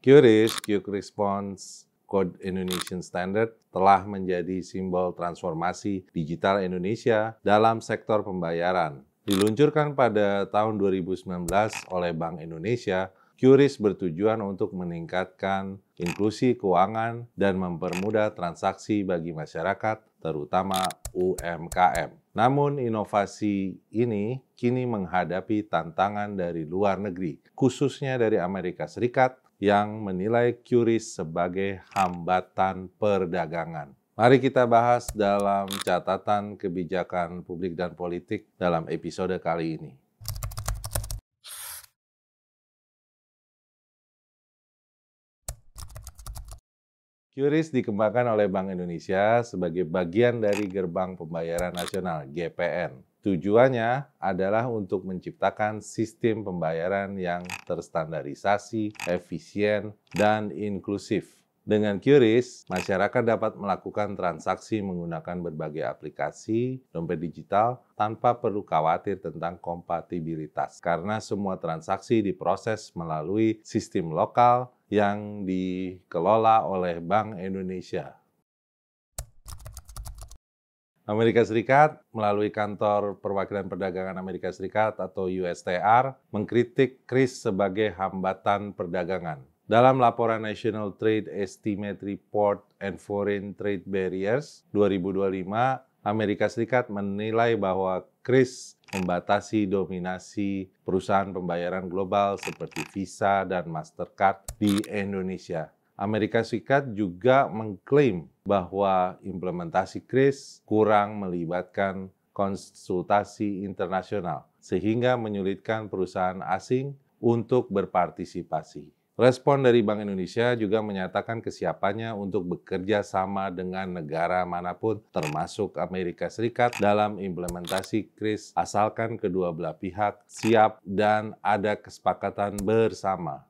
QRIS, Quick Response Code Indonesian Standard, telah menjadi simbol transformasi digital Indonesia dalam sektor pembayaran. Diluncurkan pada tahun 2019 oleh Bank Indonesia, QRIS bertujuan untuk meningkatkan inklusi keuangan dan mempermudah transaksi bagi masyarakat, terutama UMKM. Namun, inovasi ini kini menghadapi tantangan dari luar negeri, khususnya dari Amerika Serikat, yang menilai QRIS sebagai hambatan perdagangan. Mari kita bahas dalam catatan kebijakan publik dan politik dalam episode kali ini. QRIS dikembangkan oleh Bank Indonesia sebagai bagian dari Gerbang Pembayaran Nasional (GPN). Tujuannya adalah untuk menciptakan sistem pembayaran yang terstandarisasi, efisien, dan inklusif. Dengan QRIS, masyarakat dapat melakukan transaksi menggunakan berbagai aplikasi dompet digital tanpa perlu khawatir tentang kompatibilitas, karena semua transaksi diproses melalui sistem lokal yang dikelola oleh Bank Indonesia. Amerika Serikat melalui Kantor Perwakilan Perdagangan Amerika Serikat atau USTR mengkritik QRIS sebagai hambatan perdagangan. Dalam laporan National Trade Estimate Report and Foreign Trade Barriers 2025, Amerika Serikat menilai bahwa QRIS membatasi dominasi perusahaan pembayaran global seperti Visa dan Mastercard di Indonesia. Amerika Serikat juga mengklaim bahwa implementasi QRIS kurang melibatkan konsultasi internasional, sehingga menyulitkan perusahaan asing untuk berpartisipasi. Respon dari Bank Indonesia juga menyatakan kesiapannya untuk bekerja sama dengan negara manapun, termasuk Amerika Serikat, dalam implementasi QRIS, asalkan kedua belah pihak siap dan ada kesepakatan bersama.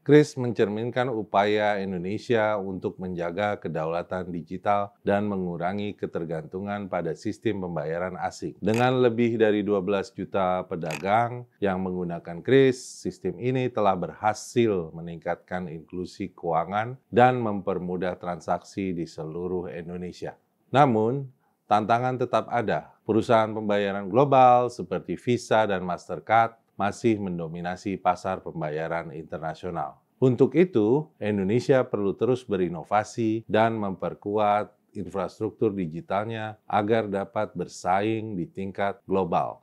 QRIS mencerminkan upaya Indonesia untuk menjaga kedaulatan digital dan mengurangi ketergantungan pada sistem pembayaran asing. Dengan lebih dari 12 juta pedagang yang menggunakan QRIS, sistem ini telah berhasil meningkatkan inklusi keuangan dan mempermudah transaksi di seluruh Indonesia. Namun, tantangan tetap ada. Perusahaan pembayaran global seperti Visa dan Mastercard masih mendominasi pasar pembayaran internasional. Untuk itu, Indonesia perlu terus berinovasi dan memperkuat infrastruktur digitalnya agar dapat bersaing di tingkat global.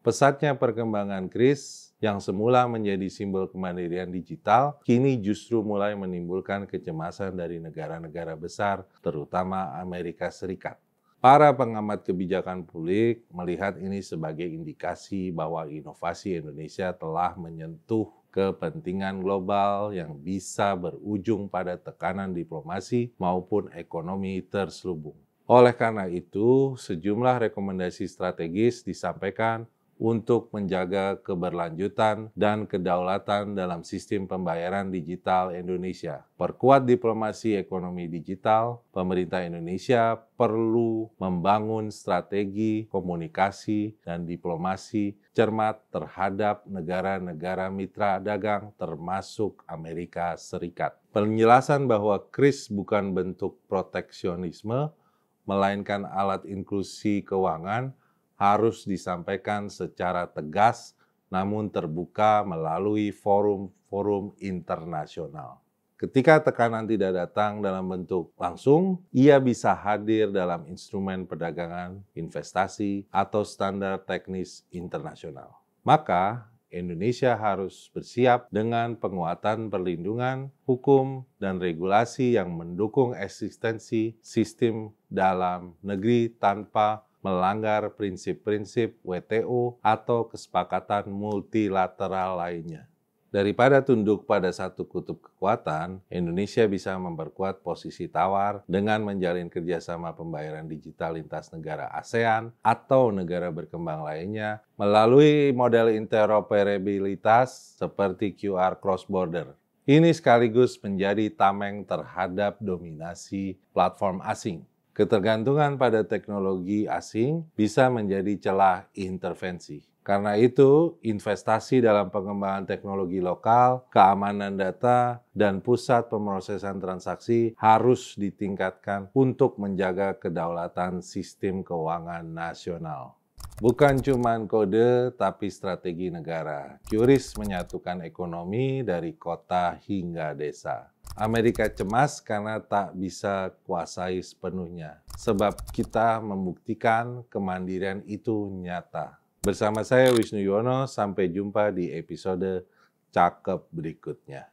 Pesatnya perkembangan QRIS yang semula menjadi simbol kemandirian digital, kini justru mulai menimbulkan kecemasan dari negara-negara besar, terutama Amerika Serikat. Para pengamat kebijakan publik melihat ini sebagai indikasi bahwa inovasi Indonesia telah menyentuh kepentingan global yang bisa berujung pada tekanan diplomasi maupun ekonomi terselubung. Oleh karena itu, sejumlah rekomendasi strategis disampaikan untuk menjaga keberlanjutan dan kedaulatan dalam sistem pembayaran digital Indonesia. Perkuat diplomasi ekonomi digital, pemerintah Indonesia perlu membangun strategi komunikasi dan diplomasi cermat terhadap negara-negara mitra dagang termasuk Amerika Serikat. Penjelasan bahwa QRIS bukan bentuk proteksionisme, melainkan alat inklusi keuangan, harus disampaikan secara tegas namun terbuka melalui forum-forum internasional. Ketika tekanan tidak datang dalam bentuk langsung, ia bisa hadir dalam instrumen perdagangan, investasi, atau standar teknis internasional. Maka, Indonesia harus bersiap dengan penguatan perlindungan, hukum, dan regulasi yang mendukung eksistensi sistem dalam negeri tanpa melanggar prinsip-prinsip WTO atau kesepakatan multilateral lainnya. Daripada tunduk pada satu kutub kekuatan, Indonesia bisa memperkuat posisi tawar dengan menjalin kerjasama pembayaran digital lintas negara ASEAN atau negara berkembang lainnya melalui model interoperabilitas seperti QR cross-border. Ini sekaligus menjadi tameng terhadap dominasi platform asing. Ketergantungan pada teknologi asing bisa menjadi celah intervensi. Karena itu, investasi dalam pengembangan teknologi lokal, keamanan data, dan pusat pemrosesan transaksi harus ditingkatkan untuk menjaga kedaulatan sistem keuangan nasional. Bukan cuma kode, tapi strategi negara. QRIS menyatukan ekonomi dari kota hingga desa. Amerika cemas karena tak bisa kuasai sepenuhnya, sebab kita membuktikan kemandirian itu nyata. Bersama saya Wisnu Yuwono, sampai jumpa di episode Cakep berikutnya.